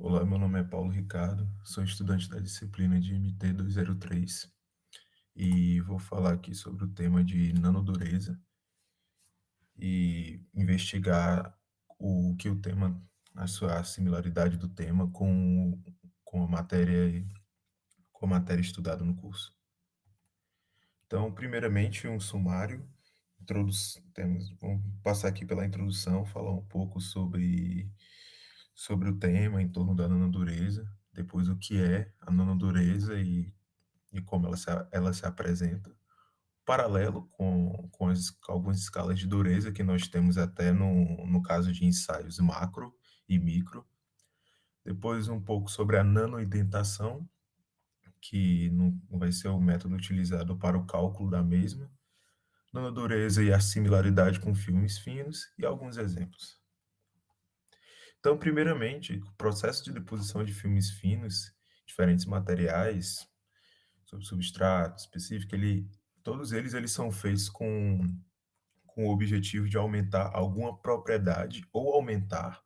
Olá, meu nome é Paulo Ricardo, sou estudante da disciplina de MT-203 e vou falar aqui sobre o tema de nanodureza e investigar o que o tema, a similaridade do tema com com a matéria estudada no curso. Então, primeiramente, um sumário, vamos passar aqui pela introdução, falar um pouco sobre o tema em torno da nanodureza, depois o que é a nanodureza e como ela se apresenta, paralelo com algumas escalas de dureza que nós temos até no caso de ensaios macro e micro. Depois, um pouco sobre a nanoindentação, que não vai ser o método utilizado para o cálculo da mesma, nanodureza e a similaridade com filmes finos, e alguns exemplos. Então, primeiramente, o processo de deposição de filmes finos, diferentes materiais, sobre substrato específico, todos eles são feitos com o objetivo de aumentar alguma propriedade, ou aumentar,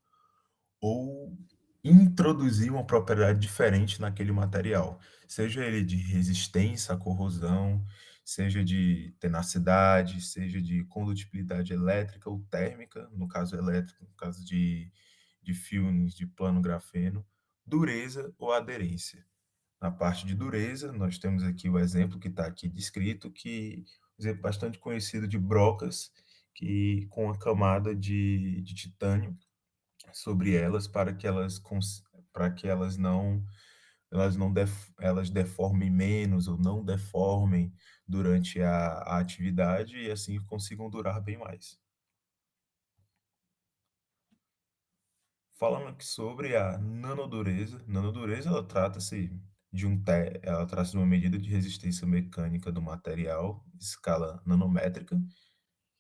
ou introduzir uma propriedade diferente naquele material, seja ele de resistência à corrosão, seja de tenacidade, seja de condutibilidade elétrica ou térmica, no caso elétrico, no caso de filmes de plano grafeno, dureza ou aderência. Na parte de dureza, nós temos aqui o exemplo que está aqui descrito, um exemplo bastante conhecido de brocas, que com a camada de titânio sobre elas para que elas deformem menos ou não deformem durante a atividade e assim consigam durar bem mais. Falando aqui sobre a nanodureza, ela trata-se de uma medida de resistência mecânica do material, escala nanométrica,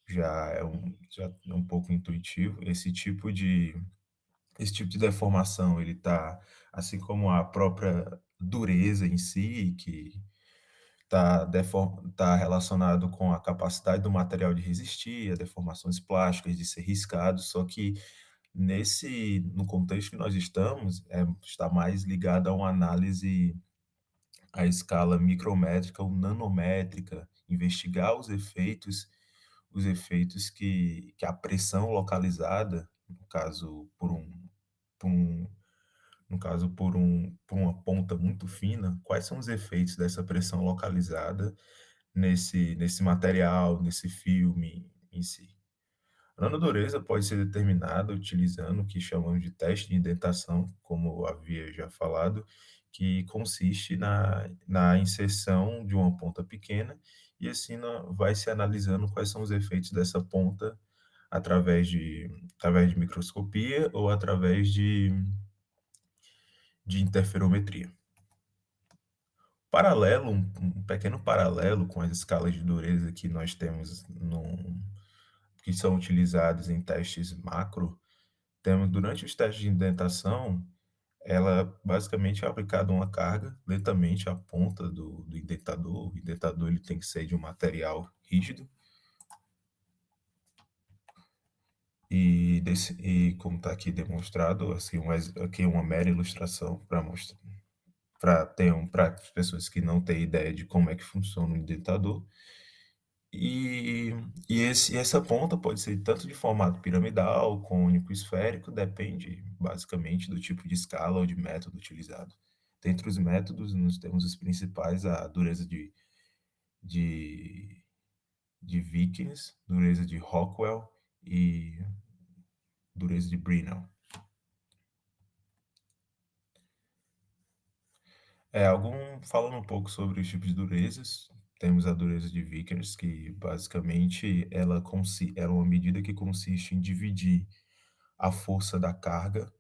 já é um pouco intuitivo. Esse tipo de deformação, ele está, assim como a própria dureza em si, que está relacionado com a capacidade do material de resistir a deformações plásticas, de ser riscado, só que no contexto que nós estamos, está mais ligado a uma análise à escala micrométrica ou nanométrica, investigar os efeitos que a pressão localizada, no caso por um no caso por uma ponta muito fina, quais são os efeitos dessa pressão localizada nesse material, nesse filme em si. A nanodureza pode ser determinada utilizando o que chamamos de teste de indentação, como eu havia já falado, que consiste na inserção de uma ponta pequena e assim vai se analisando quais são os efeitos dessa ponta através de microscopia ou através de interferometria. Um pequeno paralelo com as escalas de dureza que nós temos que são utilizadas em testes macro, temos durante os testes de indentação, ela basicamente é aplicada uma carga lentamente à ponta do indentador. O indentador ele tem que ser de um material rígido e como está aqui demonstrado, assim, aqui uma mera ilustração para mostrar para as pessoas que não têm ideia de como é que funciona o indentador. E, essa ponta pode ser tanto de formato piramidal, cônico, esférico, depende basicamente do tipo de escala ou de método utilizado. Dentre os métodos, nós temos os principais, a dureza de, de Vikings, dureza de Rockwell e dureza de Brinell. Falando um pouco sobre os tipos de durezas, temos a dureza de Vickers, que basicamente ela é uma medida que consiste em dividir a força da carga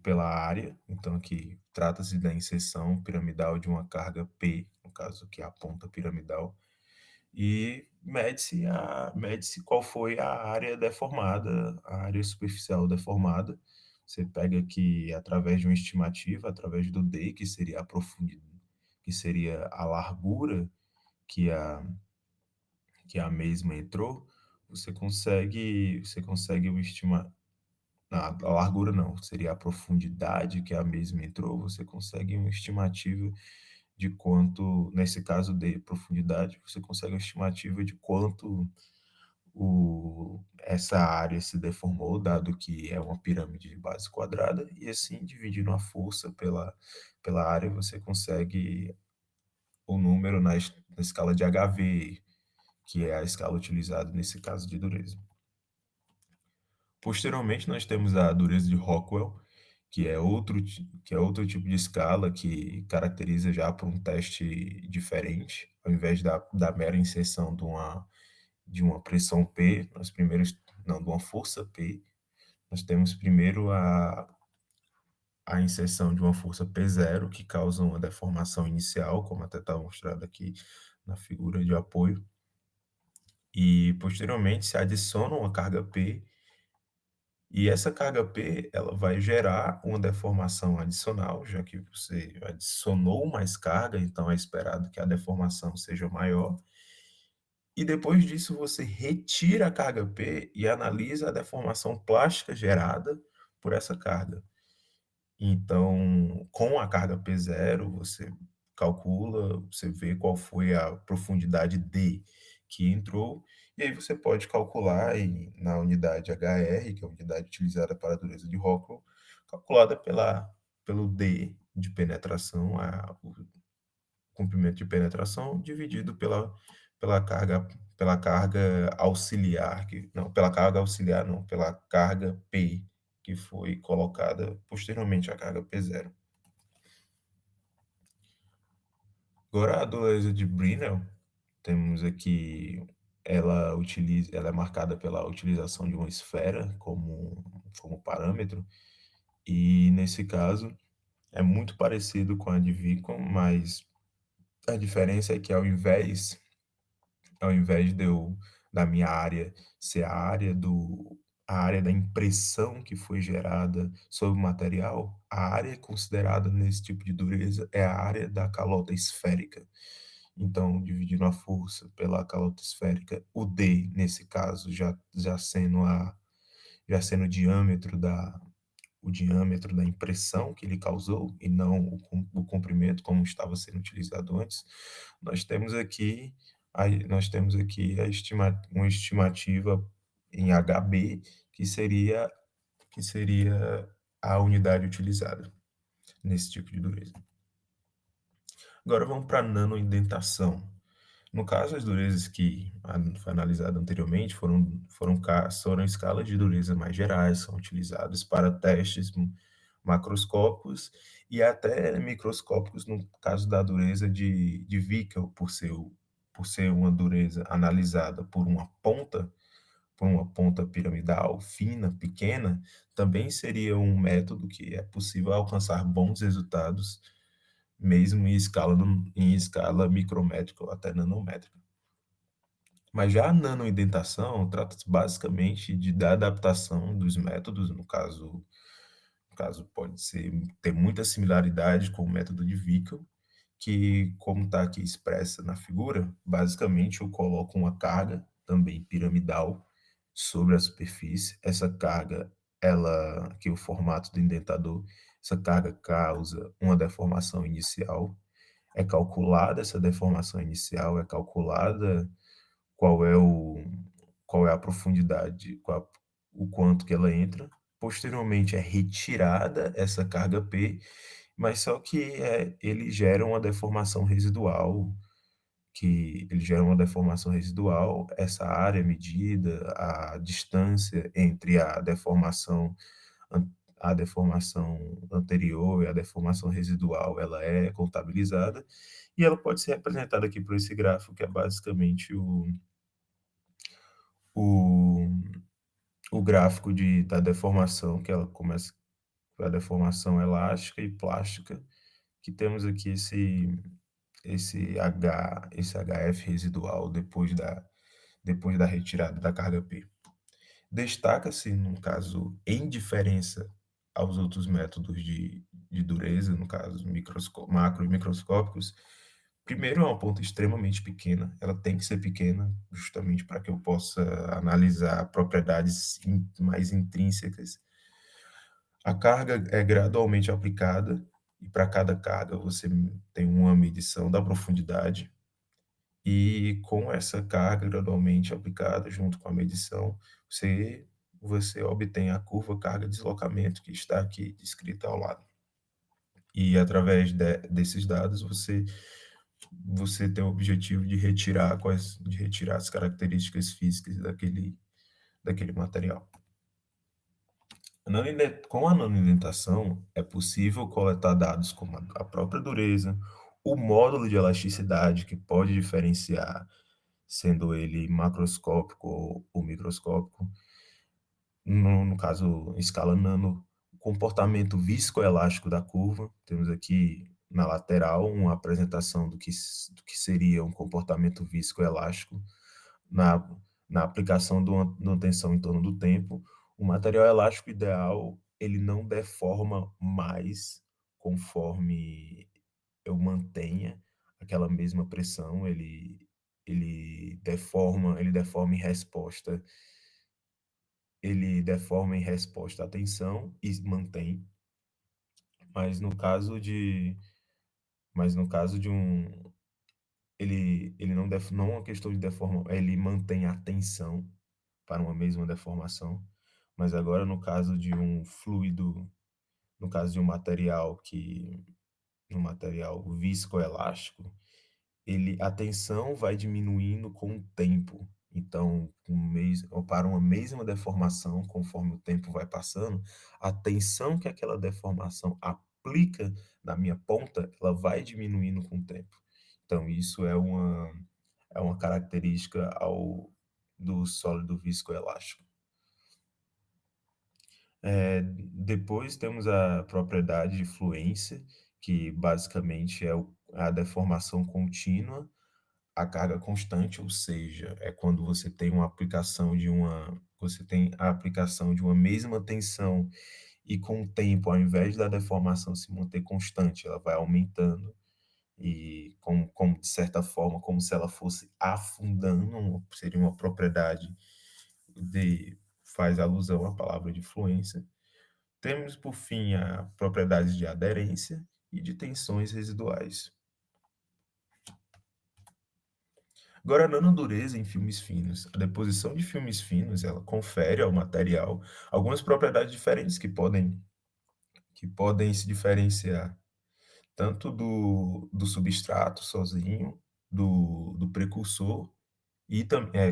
pela área, então aqui trata-se da inserção piramidal de uma carga P, no caso que é a ponta piramidal, e mede-se qual foi a área deformada, a área superficial deformada. Você pega aqui através de uma estimativa, através do D, que seria a profundidade, que seria a largura que a, que a mesma entrou, você consegue estimar. a largura não, seria a profundidade que a mesma entrou, você consegue uma estimativa de quanto, nesse caso de profundidade, você consegue uma estimativa de quanto essa área se deformou, dado que é uma pirâmide de base quadrada, e assim, dividindo a força pela área, você consegue o número na escala de HV, que é a escala utilizada nesse caso de dureza. Posteriormente, nós temos a dureza de Rockwell, que é outro tipo de escala que caracteriza já por um teste diferente, ao invés da mera inserção de uma pressão P, nós primeiros, não, de uma força P, nós temos primeiro a inserção de uma força P0, que causa uma deformação inicial, como até está mostrado aqui na figura de apoio, e posteriormente se adiciona uma carga P, e essa carga P, ela vai gerar uma deformação adicional, já que você adicionou mais carga, então é esperado que a deformação seja maior. E depois disso, você retira a carga P e analisa a deformação plástica gerada por essa carga. Então, com a carga P0, você calcula, você vê qual foi a profundidade D que entrou, e aí você pode calcular na unidade HR, que é a unidade utilizada para a dureza de Rockwell, calculada pelo D de penetração, o comprimento de penetração, dividido pela carga auxiliar, pela carga auxiliar não, pela carga P, que foi colocada posteriormente à carga P0. Agora, a dureza de Brinell, temos aqui, ela é marcada pela utilização de uma esfera como parâmetro, e nesse caso é muito parecido com a de Vicon, mas a diferença é que ao invés da minha área ser a área da impressão que foi gerada sobre o material, a área considerada nesse tipo de dureza é a área da calota esférica. Então, dividindo a força pela calota esférica, o D, nesse caso, já sendo o diâmetro da impressão que ele causou e não o comprimento como estava sendo utilizado antes, nós temos aqui uma estimativa em HB, que seria a unidade utilizada nesse tipo de dureza. Agora vamos para a nanoindentação. No caso, as durezas que foi analisado anteriormente foram escalas de dureza mais gerais, são utilizadas para testes macroscópicos e até microscópicos, no caso da dureza de Vickel, por ser uma dureza analisada por uma ponta piramidal fina, pequena, também seria um método que é possível alcançar bons resultados, mesmo em escala micrométrica ou até nanométrica. Mas já a nanoindentação trata-se basicamente da adaptação dos métodos, no caso pode ter muita similaridade com o método de Vickel, que, como está aqui expressa na figura, basicamente eu coloco uma carga, também piramidal, sobre a superfície. Essa carga, que é o formato do indentador, essa carga causa uma deformação inicial. É calculada essa deformação inicial, é calculada qual é a profundidade, o quanto que ela entra. Posteriormente é retirada essa carga P, mas só que ele gera uma deformação residual, essa área medida, a distância entre a deformação anterior e a deformação residual, ela é contabilizada, e ela pode ser representada aqui por esse gráfico, que é basicamente o, o gráfico da deformação, que ela começa com a deformação elástica e plástica, que temos aqui esse HF residual depois da retirada da carga P. Destaca-se, no caso, em diferença aos outros métodos de dureza, no caso macro e microscópicos, primeiro é uma ponta extremamente pequena, ela tem que ser pequena justamente para que eu possa analisar propriedades mais intrínsecas A carga é gradualmente aplicada e para cada carga você tem uma medição da profundidade e com essa carga gradualmente aplicada junto com a medição, você obtém a curva carga-deslocamento que está aqui descrita ao lado. E através desses dados você tem o objetivo de retirar as características físicas daquele material. Com a nanoindentação, é possível coletar dados como a própria dureza, o módulo de elasticidade, que pode diferenciar, sendo ele macroscópico ou microscópico, no caso, em escala nano, o comportamento viscoelástico da curva. Temos aqui na lateral uma apresentação do que seria um comportamento viscoelástico na, na aplicação de uma tensão em torno do tempo. O material elástico ideal, ele não deforma mais conforme eu mantenha aquela mesma pressão, ele deforma em resposta à tensão e mantém, mas no caso de mas no caso de um ele não é uma questão de deforma, ele mantém a tensão para uma mesma deformação, mas agora no caso de um fluido, no caso de um material viscoelástico, a tensão vai diminuindo com o tempo. Então, para uma mesma deformação, conforme o tempo vai passando, a tensão que aquela deformação aplica na minha ponta, ela vai diminuindo com o tempo. Então, isso é uma característica do sólido viscoelástico. Depois temos a propriedade de fluência, que basicamente é a deformação contínua, a carga constante, ou seja, é quando você tem a aplicação de uma mesma tensão e com o tempo, ao invés da deformação se manter constante, ela vai aumentando e como de certa forma, como se ela fosse afundando, seria uma propriedade faz alusão à palavra de fluência. Temos, por fim, a propriedade de aderência e de tensões residuais. Agora, a nanodureza em filmes finos. A deposição de filmes finos, ela confere ao material algumas propriedades diferentes que podem se diferenciar tanto do substrato sozinho, do precursor,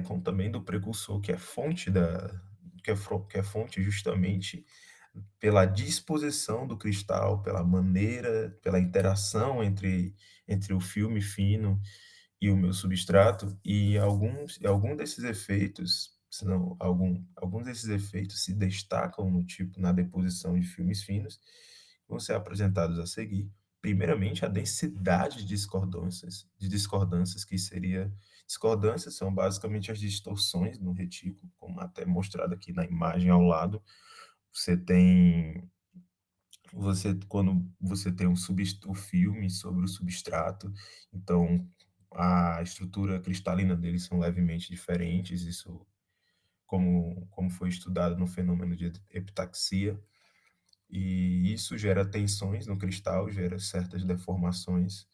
como também do precursor, que é fonte justamente pela disposição do cristal, pela maneira, pela interação entre o filme fino e o meu substrato, e algum desses efeitos, senão alguns desses efeitos se destacam na deposição de filmes finos, que vão ser apresentados a seguir. Primeiramente, a densidade de discordâncias, discordâncias são basicamente as distorções no retículo, como até mostrado aqui na imagem ao lado. Quando você tem o filme sobre o substrato, então a estrutura cristalina deles são levemente diferentes, isso como foi estudado no fenômeno de epitaxia, e isso gera tensões no cristal, gera certas e deformações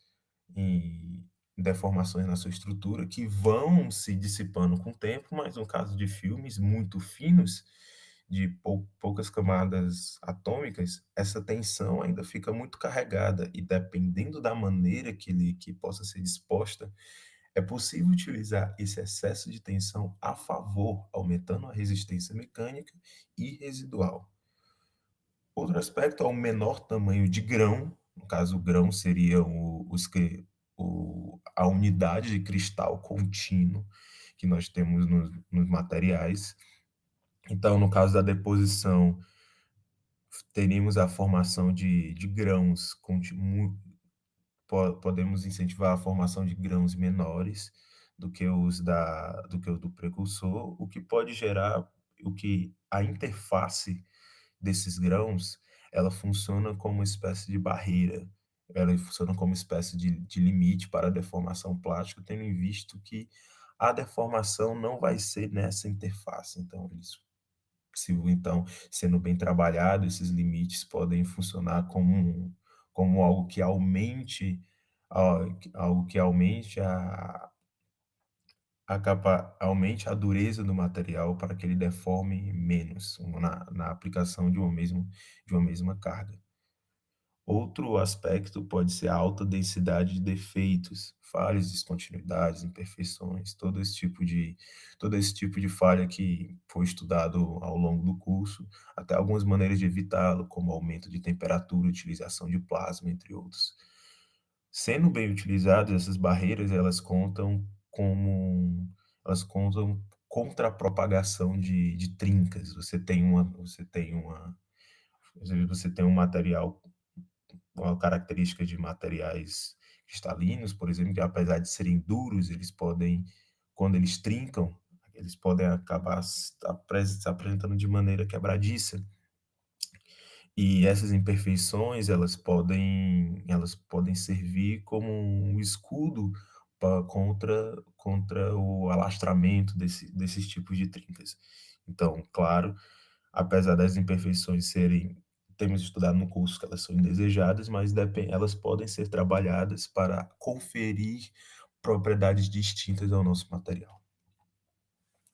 na sua estrutura que vão se dissipando com o tempo, mas no caso de filmes muito finos, de poucas camadas atômicas, essa tensão ainda fica muito carregada e dependendo da maneira que possa ser disposta, é possível utilizar esse excesso de tensão a favor, aumentando a resistência mecânica e residual. Outro aspecto é o menor tamanho de grão, no caso, o grão seria a unidade de cristal contínuo que nós temos nos materiais. Então, no caso da deposição, teríamos a formação de grãos, podemos incentivar a formação de grãos menores do que o do precursor, o que pode gerar a interface desses grãos, ela funciona como uma espécie de barreira, ela funciona como uma espécie de limite para a deformação plástica, tendo em vista que a deformação não vai ser nessa interface. Então, possível, então, sendo bem trabalhado, esses limites podem funcionar como algo que aumente algo que aumente a dureza do material para que ele deforme menos na aplicação de uma mesma carga. Outro aspecto pode ser a alta densidade de defeitos, falhas, descontinuidades, imperfeições, todo esse tipo de falha que foi estudado ao longo do curso, até algumas maneiras de evitá-lo, como aumento de temperatura, utilização de plasma, entre outros. Sendo bem utilizadas, essas barreiras, elas contam contra a propagação de trincas. Às vezes você tem um material, uma característica de materiais cristalinos, por exemplo, que apesar de serem duros, quando eles trincam, eles podem acabar se apresentando de maneira quebradiça. E essas imperfeições, elas podem servir como um escudo contra o alastramento desses tipos de trincas. Então, claro, apesar das imperfeições temos estudado no curso que elas são indesejadas, mas elas podem ser trabalhadas para conferir propriedades distintas ao nosso material.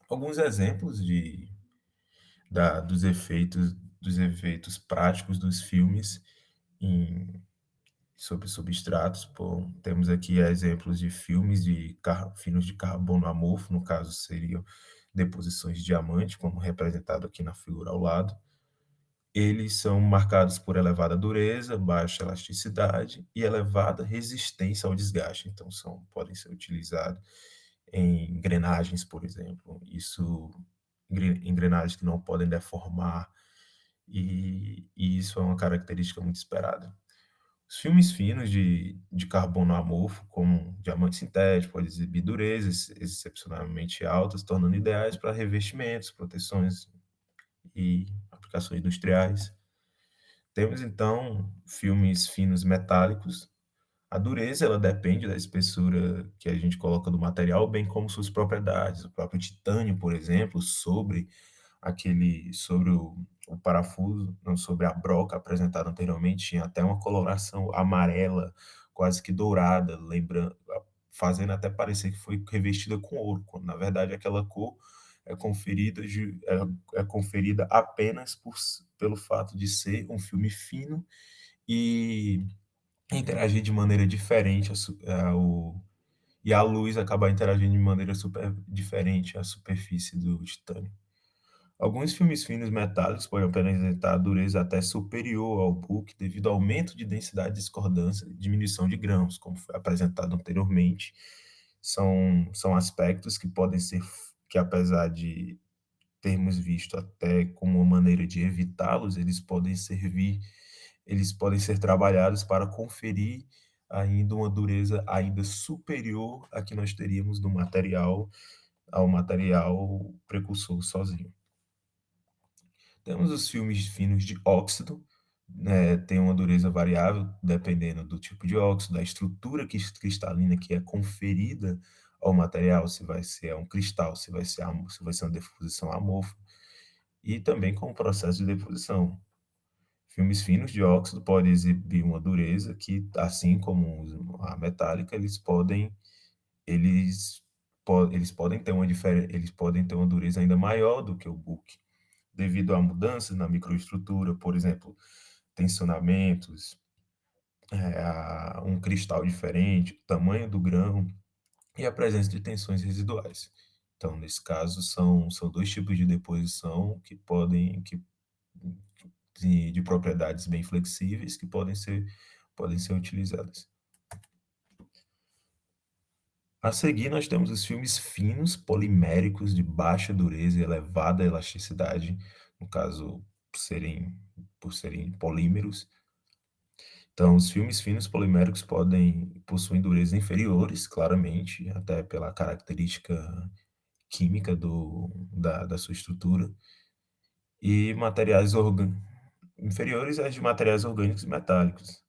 Alguns exemplos dos efeitos práticos dos filmes em, sobre substratos. Bom, temos aqui exemplos de filmes de carbono amorfo, no caso seriam deposições de diamante, como representado aqui na figura ao lado. Eles são marcados por elevada dureza, baixa elasticidade e elevada resistência ao desgaste. Então, podem ser utilizados em engrenagens, por exemplo. Engrenagens que não podem deformar, e isso é uma característica muito esperada. Os filmes finos de carbono amorfo, como diamante sintético, podem exibir durezas excepcionalmente altas, tornando ideais para revestimentos, proteções e aplicações industriais. Temos, então, filmes finos metálicos. A dureza, ela depende da espessura que a gente coloca do material, bem como suas propriedades. O próprio titânio, por exemplo, sobre o parafuso, não, sobre a broca apresentada anteriormente, tinha até uma coloração amarela, quase que dourada, fazendo até parecer que foi revestida com ouro, quando na verdade aquela cor é conferida apenas pelo fato de ser um filme fino e interagir de maneira diferente e a luz acabar interagindo de maneira super diferente à superfície do titânio. Alguns filmes finos metálicos podem apresentar dureza até superior ao book devido ao aumento de densidade de discordância e diminuição de grãos, como foi apresentado anteriormente. São aspectos que apesar de termos visto até como uma maneira de evitá-los, eles podem ser trabalhados para conferir ainda uma dureza ainda superior à que nós teríamos ao material precursor sozinho. Temos os filmes finos de óxido, né, tem uma dureza variável dependendo do tipo de óxido, da estrutura cristalina que é conferida ao material, se vai ser um cristal, se vai ser uma deposição amorfa, e também com o processo de deposição. Filmes finos de óxido podem exibir uma dureza que, assim como a metálica, eles, eles podem ter uma dureza ainda maior do que o book, devido a mudanças na microestrutura, por exemplo, tensionamentos, a um cristal diferente, o tamanho do grão e a presença de tensões residuais. Então, nesse caso, são dois tipos de deposição de propriedades bem flexíveis que podem ser utilizadas. A seguir, nós temos os filmes finos, poliméricos, de baixa dureza e elevada elasticidade, no caso, por serem polímeros. Então, os filmes finos poliméricos possuem durezas inferiores, claramente, até pela característica química da sua estrutura, e inferiores às de materiais orgânicos e metálicos.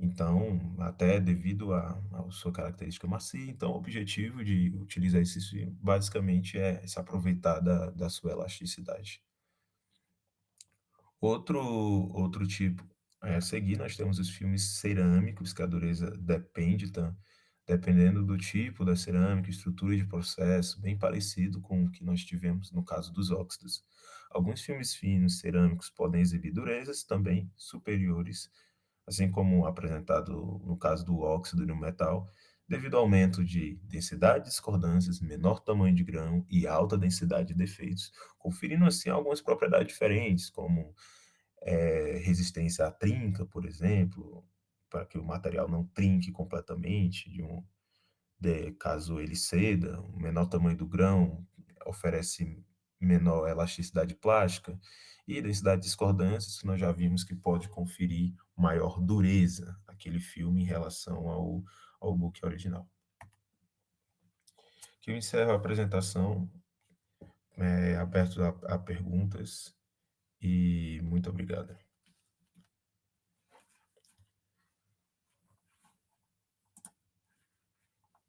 Então, até devido à sua característica macia, então o objetivo de utilizar esse filme basicamente é se aproveitar da sua elasticidade. Outro tipo a seguir, nós temos os filmes cerâmicos, que a dureza depende, tá? Dependendo do tipo da cerâmica, estrutura de processo, bem parecido com o que nós tivemos no caso dos óxidos. Alguns filmes finos cerâmicos podem exibir durezas também superiores, assim como apresentado no caso do óxido no metal, devido ao aumento de densidade de discordâncias, menor tamanho de grão e alta densidade de defeitos, conferindo assim algumas propriedades diferentes, como resistência à trinca, por exemplo, para que o material não trinque completamente, caso ele ceda, o menor tamanho do grão oferece menor elasticidade plástica, e densidade de discordâncias, que nós já vimos que pode conferir maior dureza àquele filme em relação ao book original. Que eu encerro a apresentação, aberto a perguntas, e muito obrigado.